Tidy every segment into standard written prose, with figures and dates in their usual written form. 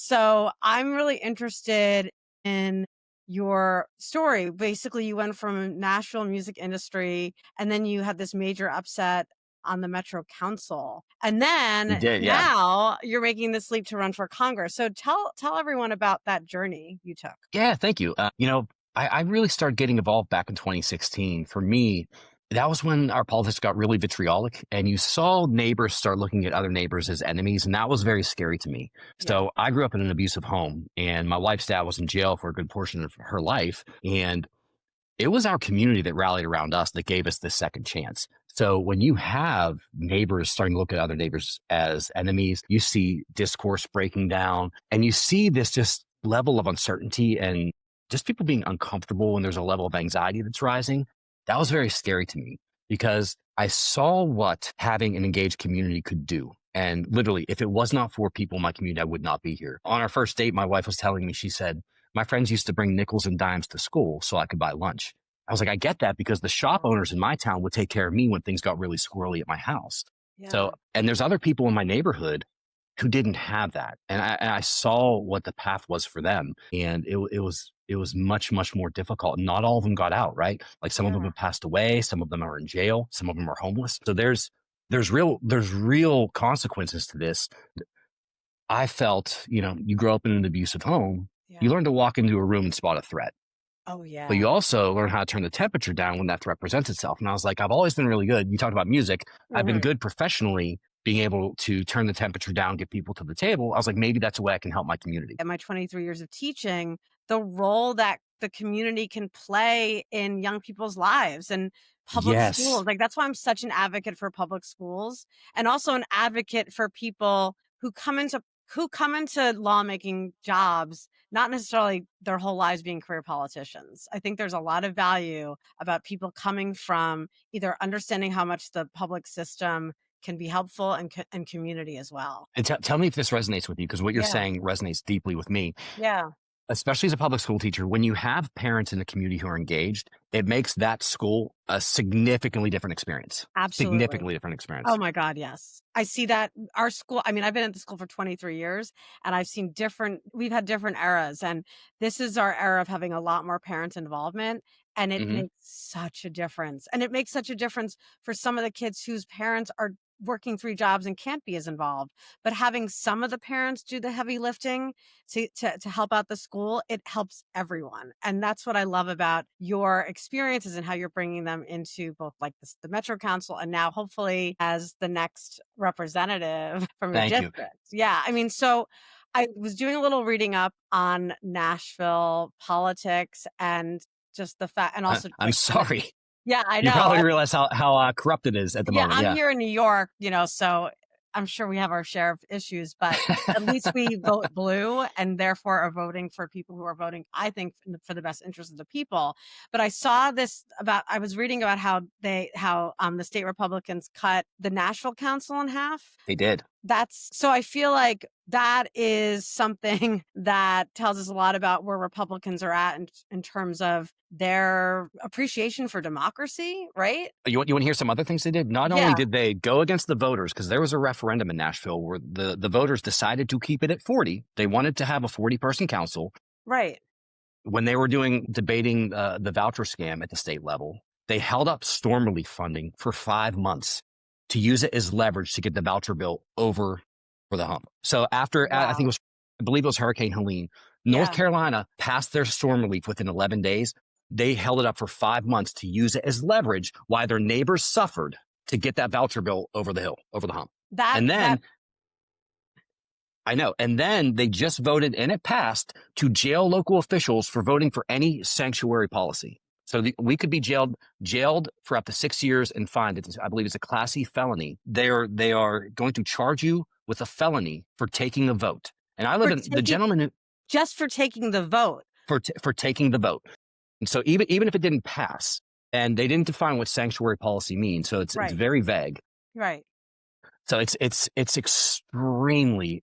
So I'm really interested in your story. Basically, you went from Nashville music industry, and then you had this major upset on the Metro Council. And We then did, yeah. now you're making this leap to run for Congress. So tell everyone about that journey you took. Yeah, thank you. I really started getting involved back in 2016. For me, that was when our politics got really vitriolic, and you saw neighbors start looking at other neighbors as enemies, and that was very scary to me. Yeah. So I grew up in an abusive home, and my wife's dad was in jail for a good portion of her life, and it was our community that rallied around us that gave us this second chance. So when you have neighbors starting to look at other neighbors as enemies, you see discourse breaking down, and you see this just level of uncertainty and just people being uncomfortable, and there's a level of anxiety that's rising. That was very scary to me because I saw what having an engaged community could do. And literally, if it was not for people in my community, I would not be here. On our first date, my wife was telling me, she said, my friends used to bring nickels and dimes to school so I could buy lunch. I was like, I get that because the shop owners in my town would take care of me when things got really squirrely at my house. Yeah. So, and there's other people in my neighborhood who didn't have that. And I saw what the path was for them. And it was much, much more difficult. Not all of them got out, right? Like some of them Yeah. have passed away. Some of them are in jail. Some of them are homeless. So there's real consequences to this. I felt, you grow up in an abusive home, you Yeah. learn to walk into a room and spot a threat, Oh, but yeah. you also learn how to turn the temperature down when that threat presents itself. And I was like, I've always been really good. You talked about music. I've been Mhm. good professionally, being able to turn the temperature down, get people to the table. I was like, maybe that's a way I can help my community. In my 23 years of teaching, the role that the community can play in young people's lives and public Yes. schools. Like that's why I'm such an advocate for public schools and also an advocate for people who come into lawmaking jobs, not necessarily their whole lives being career politicians. I think there's a lot of value about people coming from either understanding how much the public system can be helpful and community as well. And tell me if this resonates with you, because what you're Yeah. saying resonates deeply with me. Yeah. Especially as a public school teacher, when you have parents in the community who are engaged, it makes that school a significantly different experience. Absolutely. Significantly different Oh experience. my god, yes. I see that our school I mean, I've been at the school for 23 years, and I've seen different we've had different eras, and this is our era of having a lot more parents' involvement, and it Hmm. makes such a difference, and it makes such a difference for some of the kids whose parents are working 3 jobs and can't be as involved, but having some of the parents do the heavy lifting to help out the school, it helps everyone, and that's what I love about your experiences and how you're bringing them into both, like, the Metro Council and now hopefully as the next representative from your Thank you. district. Yeah, I mean, so I was doing a little reading up on Nashville politics and just the fact and also, I'm like, kind of sorry. yeah, I You know. probably realize how corrupt it is at the Yeah, moment. I'm Yeah. here in New York, so I'm sure we have our share of issues, but at least we vote blue and therefore are voting for people who are voting, I think, for the best interest of the people. But I was reading about how the state Republicans cut the Nashville Council in half. They did. That's so I feel like that is something that tells us a lot about where Republicans are at in terms of their appreciation for democracy, right? You want to hear some other things they did? Not only Yeah, did they go against the voters, because there was a referendum in Nashville where the voters decided to keep it at 40. They wanted to have a 40-person council. right. When they were debating the voucher scam at the state level, they held up storm relief funding for 5 months to use it as leverage to get the voucher bill over for the hump. So after, Wow. I believe it was Hurricane Helene, North Yeah. Carolina passed their storm relief within 11 days. They held it up for 5 months to use it as leverage while their neighbors suffered to get that voucher bill over the hill, over the hump. That And that then I know. And then they just voted, and it passed, to jail local officials for voting for any sanctuary policy. So we could be jailed for up to 6 years and fined. I believe it's a Class E felony. They are going to charge you with a felony for taking a vote. And I live for in the taking gentleman who, just for taking the vote. for taking the vote. And so even if it didn't pass, and they didn't define what sanctuary policy means, so it's Right. very vague. Right. So it's extremely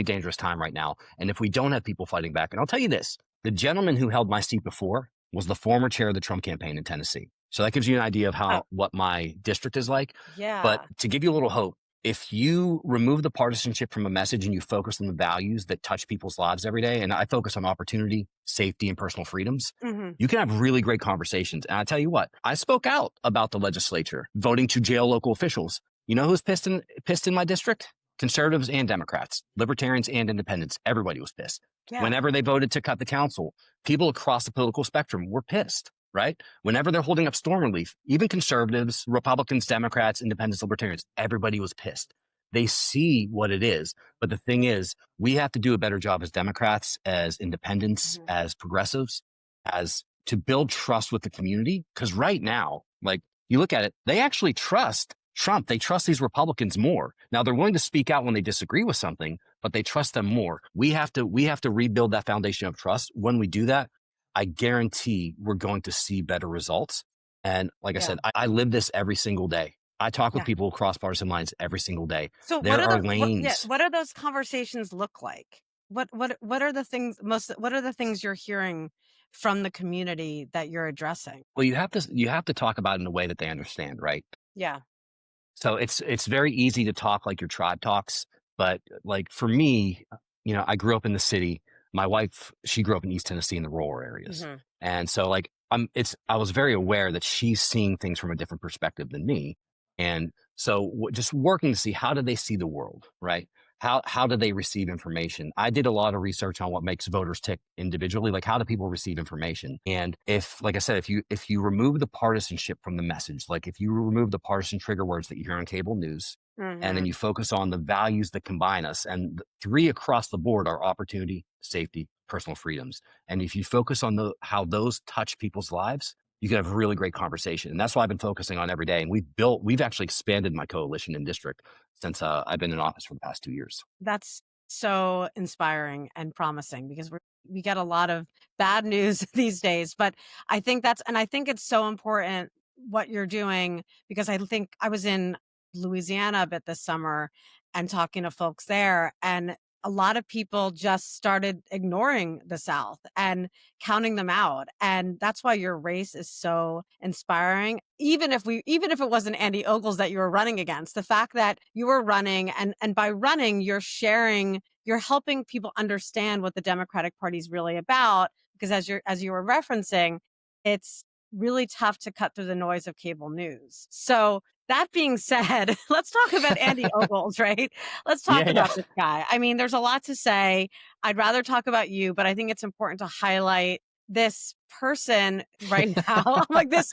dangerous time right now. And if we don't have people fighting back, and I'll tell you this, the gentleman who held my seat before was the former chair of the Trump campaign in Tennessee. So that gives you an idea of Oh, what my district is like. But yeah. to give you a little hope, if you remove the partisanship from a message and you focus on the values that touch people's lives every day, and I focus on opportunity, safety, and personal freedoms, Mhm. you can have really great conversations. And I tell you what, I spoke out about the legislature voting to jail local officials. You know who's pissed in my district? Conservatives and Democrats, libertarians and independents. Everybody was pissed. Yeah. Whenever they voted to cut the council, people across the political spectrum were pissed, right? Whenever they're holding up storm relief, even conservatives, Republicans, Democrats, independents, libertarians, everybody was pissed. They see what it is. But the thing is, we have to do a better job as Democrats, as independents, Mhm. as progressives, as to build trust with the community. Because right now, like you look at it, they actually trust Trump. They trust these Republicans more. Now they're willing to speak out when they disagree with something, but they trust them more. We have to rebuild that foundation of trust. When we do that, I guarantee we're going to see better results. And like I Yeah. said, I live this every single day. I talk with Yeah. people across partisan lines every single day. So what There are are yeah, lanes. what are those conversations look like? What are the things what are the things you're hearing from the community that you're addressing? Well, you have to talk about it in a way that they understand, right? Yeah. So it's very easy to talk like your tribe talks, but like for me, I grew up in the city. My wife, she grew up in East Tennessee in the rural areas, Mhm. and so like I was very aware that she's seeing things from a different perspective than me, and so just working to see how do they see the world, right? How do they receive information? I did a lot of research on what makes voters tick individually, like how do people receive information? And if, like I said, if you remove the partisanship from the message, like if you remove the partisan trigger words that you hear on cable news, and then Mhm. you focus on the values that combine us, and the three across the board are opportunity, safety, personal freedoms. And if you focus on how those touch people's lives, you can have a really great conversation. And that's what I've been focusing on every day. And we've actually expanded my coalition in district since I've been in office for the past 2 years. That's so inspiring and promising because we get a lot of bad news these days, but I think it's so important what you're doing because I think I was in Louisiana a bit this summer and talking to folks there, and a lot of people just started ignoring the South and counting them out. And that's why your race is so inspiring. Even if it wasn't Andy Ogles that you were running against, the fact that you were running and by running, you're helping people understand what the Democratic Party is really about. Because as you were referencing, it's really tough to cut through the noise of cable news. So that being said, let's talk about Andy Ogles, right? Let's talk Yeah, yeah. about this guy. I mean, there's a lot to say. I'd rather talk about you, but I think it's important to highlight this person right now.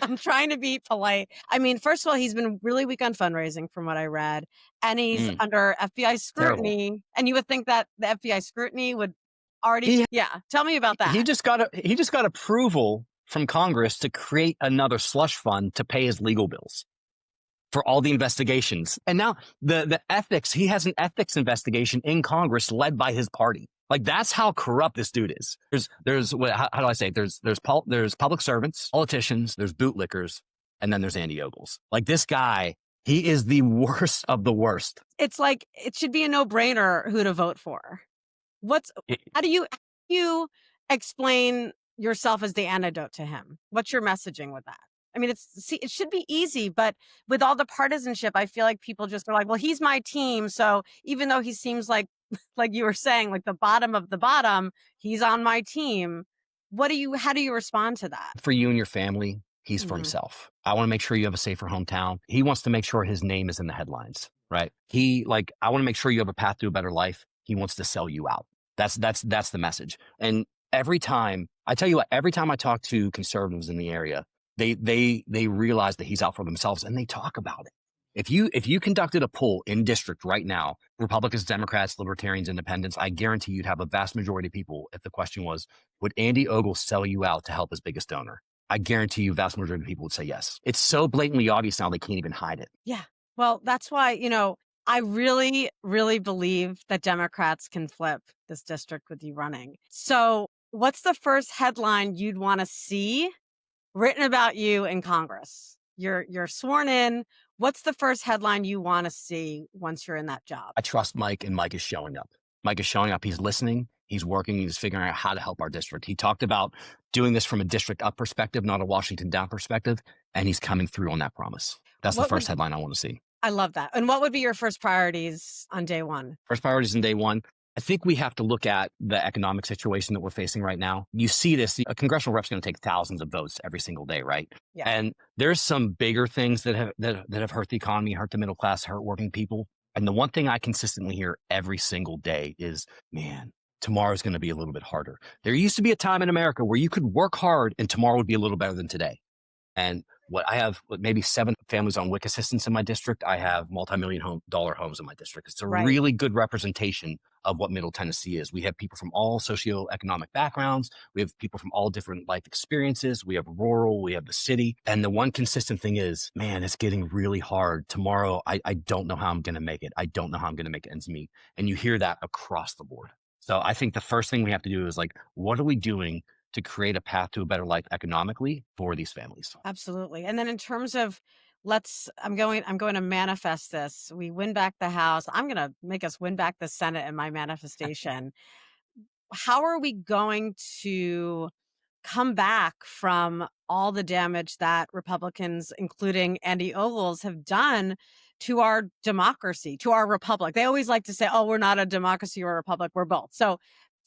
I'm trying to be polite. I mean, first of all, he's been really weak on fundraising from what I read, and he's Mm, under FBI terrible. scrutiny. And you would think that the FBI scrutiny would already, He yeah. Tell me about he that. just got approval from Congress to create another slush fund to pay his legal bills for all the investigations. And now the ethics, he has an ethics investigation in Congress led by his party. Like that's how corrupt this dude is. How do I say it? There's public servants, politicians, there's bootlickers, and then there's Andy Ogles. Like this guy, he is the worst of the worst. It's like it should be a no-brainer who to vote for. What's how do you explain yourself as the antidote to him? What's your messaging with that? I mean, it should be easy, but with all the partisanship, I feel like people just are like, well, he's my team. So even though he seems like, like you were saying, like the bottom of the bottom, he's on my team. How do you respond to that? For you and your family, he's for Mhm. himself. I want to make sure you have a safer hometown. He wants to make sure his name is in the headlines, right? I want to make sure you have a path to a better life. He wants to sell you out. That's the message. And every time I tell you what, every time I talk to conservatives in the area, they realize that he's out for themselves and they talk about it. If you conducted a poll in district right now, Republicans, Democrats, Libertarians, Independents, I guarantee you'd have a vast majority of people if the question was, would Andy Ogle sell you out to help his biggest donor? I guarantee you, vast majority of people would say yes. It's so blatantly obvious now they can't even hide it. Yeah. Well, that's why, I really, really believe that Democrats can flip this district with you running. So, what's the first headline you'd want to see written about you in Congress? You're sworn in. What's the first headline you want to see once you're in that job? I trust Mike, and Mike is showing up. Mike is showing up. He's listening. He's working. He's figuring out how to help our district. He talked about doing this from a district up perspective, not a Washington down perspective, and he's coming through on that promise. That's the What first would headline I want to see. I love that. And what would be your first priorities on day one? First priorities in day one. I think we have to look at the economic situation that we're facing right now. You see this, a congressional rep's going to take thousands of votes every single day, right? Yeah. And there's some bigger things that have hurt the economy, hurt the middle class, hurt working people. And the one thing I consistently hear every single day is, man, tomorrow's going to be a little bit harder. There used to be a time in America where you could work hard and tomorrow would be a little better than today. And what I have, maybe 7 families on WIC assistance in my district. I have multi-million dollar homes in my district. It's a Right. really good representation of what Middle Tennessee is. We have people from all socioeconomic backgrounds. We have people from all different life experiences. We have rural, we have the city. And the one consistent thing is, man, it's getting really hard. Tomorrow, I don't know how I'm going to make it. I don't know how I'm going to make ends meet. And you hear that across the board. So I think the first thing we have to do is like, what are we doing to create a path to a better life economically for these families? Absolutely. And then in terms of I'm going to manifest this. We win back the House. I'm going to make us win back the Senate in my manifestation. How are we going to come back from all the damage that Republicans, including Andy Ogles, have done to our democracy, to our republic? They always like to say, oh, we're not a democracy or a republic, we're both. So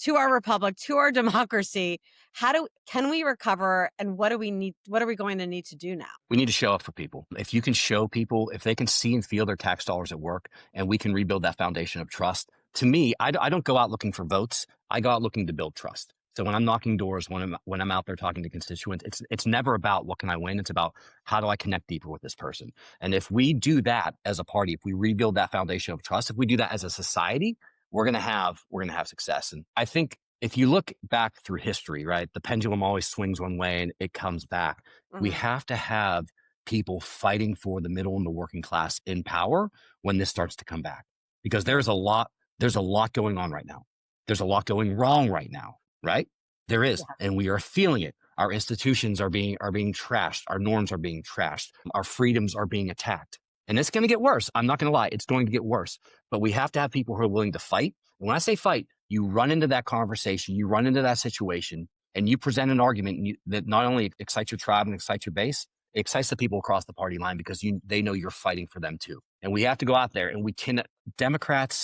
to our republic, to our democracy, can we recover, and what are we going to need to do now? We need to show up for people. If you can show people, if they can see and feel their tax dollars at work, and we can rebuild that foundation of trust, to me, I don't go out looking for votes. I go out looking to build trust. So when I'm knocking doors, when I'm out there talking to constituents, it's never about what can I win. It's about how do I connect deeper with this person. And if we do that as a party, if we rebuild that foundation of trust, if we do that as a society, we're gonna have success. And I think if you look back through history, right, the pendulum always swings one way and it comes back. We Mhm. have to have people fighting for the middle and the working class in power when this starts to come back, because there's a lot going on right now. There's a lot going wrong right now, right? There is, Yeah. and we are feeling it. Our institutions are being trashed. Our norms are being trashed. Our freedoms are being attacked. And it's going to get worse. I'm not going to lie. It's going to get worse. But we have to have people who are willing to fight. And when I say fight, you run into that conversation, you run into that situation, and you present an argument that not only excites your tribe and excites your base, it excites the people across the party line because they know you're fighting for them too. And we have to go out there, and we can.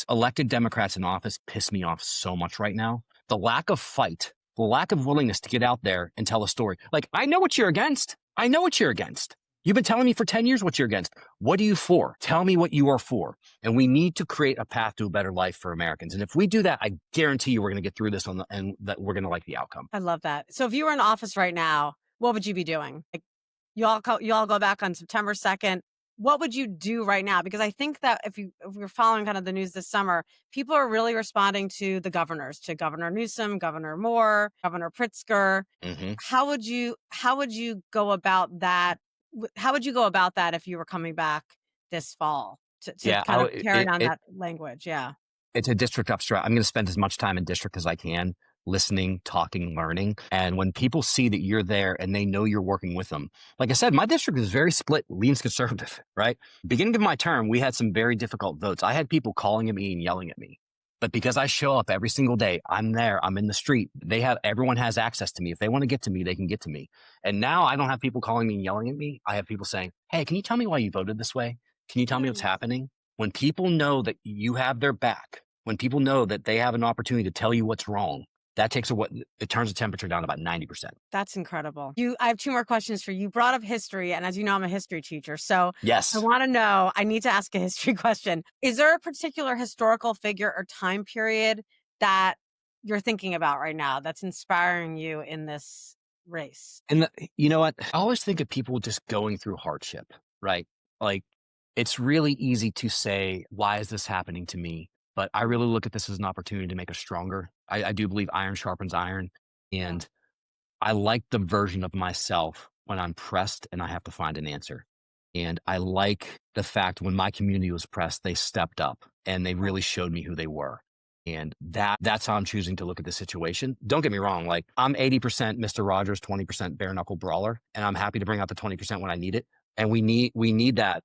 Elected Democrats in office piss me off so much right now. The lack of fight, the lack of willingness to get out there and tell a story. Like, I know what you're against. I know what you're against. You've been telling me for 10 years what you're against. What are you for? Tell me what you are for. And we need to create a path to a better life for Americans. And if we do that, I guarantee you we're going to get through this and that we're going to like the outcome. I love that. So if you were in office right now, what would you be doing? Like, you all go back on September 2nd. What would you do right now? Because I think that if you're following kind of the news this summer, people are really responding to the governors, to Governor Newsom, Governor Moore, Governor Pritzker. Hmm. How would you go about that? How would you go about that if you were coming back this fall to Yeah, kind of carry on it that language? Yeah. it's a district upstart. I'm going to spend as much time in district as I can, listening, talking, learning. And when people see that you're there and they know you're working with them, like I said, my district is very split, leans conservative, right? Beginning of my term, we had some very difficult votes. I had people calling at me and yelling at me. But because I show up every single day, I'm there, I'm in the street. Everyone has access to me. If they want to get to me, they can get to me. And now I don't have people calling me and yelling at me. I have people saying, hey, can you tell me why you voted this way? Can you tell me what's Nice. happening? When people know that you have their back, when people know that they have an opportunity to tell you what's wrong, that takes it turns the temperature down about 90%. That's incredible. I have 2 more questions for you. You brought up history, and as you know, I'm a history teacher, so I Yes. wanna know, I need to ask a history question. Is there a particular historical figure or time period that you're thinking about right now that's inspiring you in this race? And you know what? I always think of people just going through hardship, right? Like, it's really easy to say, why is this happening to me? But I really look at this as an opportunity to make us stronger. I do believe iron sharpens iron. Yeah. And I like the version of myself when I'm pressed and I have to find an answer. And I like the fact when my community was pressed, they stepped up and they really showed me who they were. And that's how I'm choosing to look at the situation. Don't get me wrong, like I'm 80% Mr. Rogers, 20% bare knuckle brawler, and I'm happy to bring out the 20% when I need it. And we need that,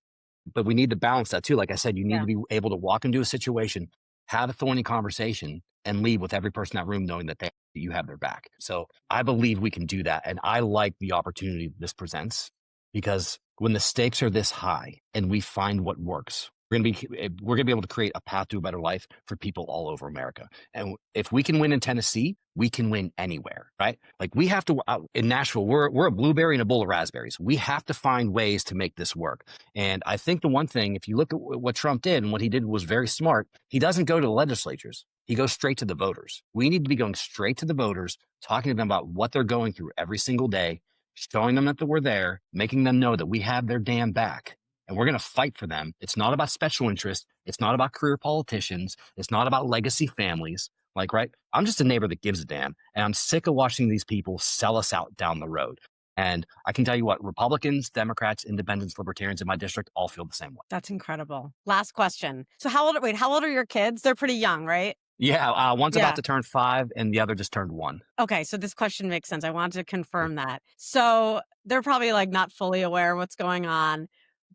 but we need to balance that too. Like I said, you need Yeah. to be able to walk into a situation, have a thorny conversation, and leave with every person in that room knowing that you have their back. So I believe we can do that. And I like the opportunity this presents because when the stakes are this high and we find what works, we're gonna be able to create a path to a better life for people all over America. And if we can win in Tennessee, we can win anywhere, right? Like we have to in Nashville, we're a blueberry and a bowl of raspberries. We have to find ways to make this work. And I think the one thing, if you look at what Trump did and what he did was very smart, he doesn't go to the legislatures. He goes straight to the voters. We need to be going straight to the voters, talking to them about what they're going through every single day, showing them that we're there, making them know that we have their damn back and we're going to fight for them. It's not about special interests. It's not about career politicians. It's not about legacy families. Like, right? I'm just a neighbor that gives a damn. And I'm sick of watching these people sell us out down the road. And I can tell you what, Republicans, Democrats, independents, libertarians in my district all feel the same way. That's incredible. Last question. So how old are your kids? They're pretty young, right? Yeah, one's Yeah. about to turn 5 and the other just turned 1. Okay, so this question makes sense. I wanted to confirm that. So they're probably like not fully aware of what's going on.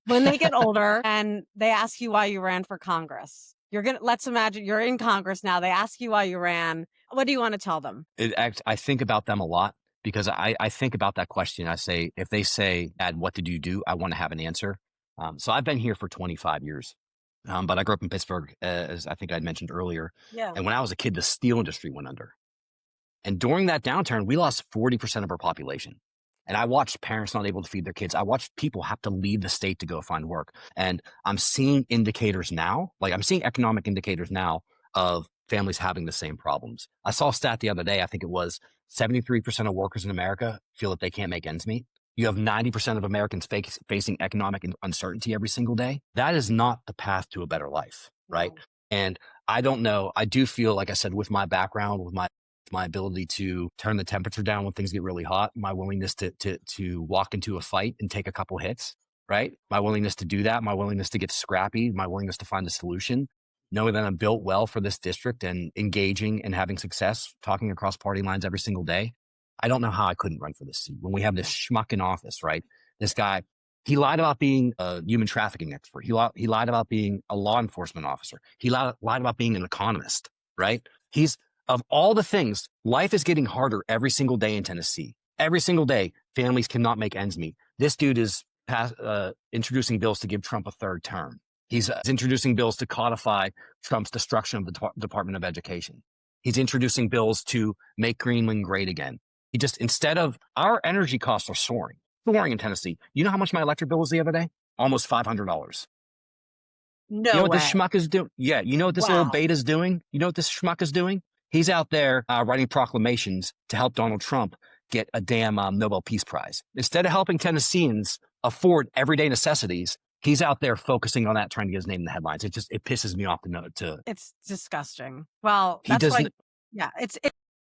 When they get older and they ask you why you ran for Congress, let's imagine you're in Congress now. They ask you why you ran. What do you want to tell them? I think about them a lot because I think about that question. I say, if they say, Dad, what did you do? I want to have an answer. So I've been here for 25 years. But I grew up in Pittsburgh, as I think I'd mentioned earlier. Yeah. And when I was a kid, the steel industry went under. And during that downturn, we lost 40% of our population. And I watched parents not able to feed their kids. I watched people have to leave the state to go find work. And I'm seeing indicators now, like I'm seeing economic indicators now of families having the same problems. I saw a stat the other day. I think it was 73% of workers in America feel that they can't make ends meet. You have 90% of Americans facing economic uncertainty every single day. That is not the path to a better life, right? No. And I don't know. I do feel, like I said, with my background, with my ability to turn the temperature down when things get really hot, my willingness to walk into a fight and take a couple hits, right? My willingness to do that, my willingness to get scrappy, my willingness to find a solution, knowing that I'm built well for this district and engaging and having success, talking across party lines every single day. I don't know how I couldn't run for this seat when we have this schmuck in office, right? This guy, he lied about being a human trafficking expert. He lied about being a law enforcement officer. He lied about being an economist, right? Of all the things, life is getting harder every single day in Tennessee. Every single day, families cannot make ends meet. This dude is introducing bills to give Trump a third term. He's introducing bills to codify Trump's destruction of the Department of Education. He's introducing bills to make Greenland great again. Instead of, our energy costs are soaring in Tennessee. You know how much my electric bill was the other day? Almost $500. No You know what way. this schmuck is doing? Yeah, you know what this little beta's doing? You know what this schmuck is doing? He's out there writing proclamations to help Donald Trump get a damn Nobel Peace Prize. Instead of helping Tennesseans afford everyday necessities, he's out there focusing on that, trying to get his name in the headlines. It pisses me off to know. It's disgusting. Well, He that's doesn't. yeah,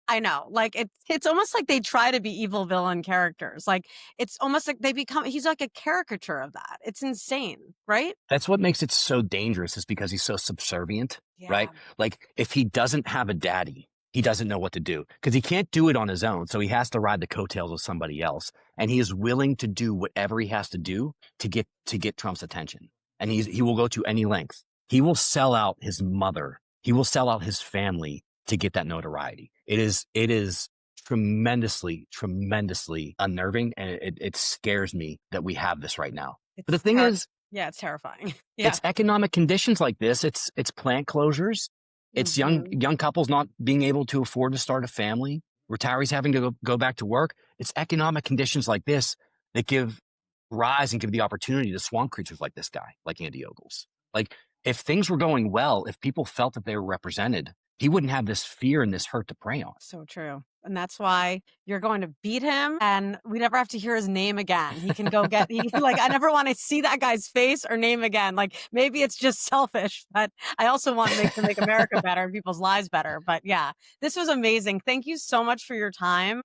I know. Like it's almost like they try to be evil villain characters. Like it's almost like he's like a caricature of that. It's insane, right? That's what makes it so dangerous, is because he's so subservient, right? Like if he doesn't have a daddy, he doesn't know what to do because he can't do it on his own. So he has to ride the coattails of somebody else. And he is willing to do whatever he has to do to get Trump's attention. And he will go to any length. He will sell out his mother. He will sell out his family to get that notoriety. It is tremendously, tremendously unnerving. And it scares me that we have this right now. But the thing is, yeah, it's terrifying. Yeah. It's economic conditions like this. It's plant closures. It's young couples not being able to afford to start a family. Retirees having to go back to work. It's economic conditions like this that give rise and give the opportunity to swamp creatures like this guy, like Andy Ogles. Like if things were going well, if people felt that they were represented, he wouldn't have this fear and this hurt to prey on. So true. And that's why you're going to beat him and we never have to hear his name again. He can go I never want to see that guy's face or name again. Like maybe it's just selfish, but I also want to make America better and people's lives better. But yeah, this was amazing. Thank you so much for your time.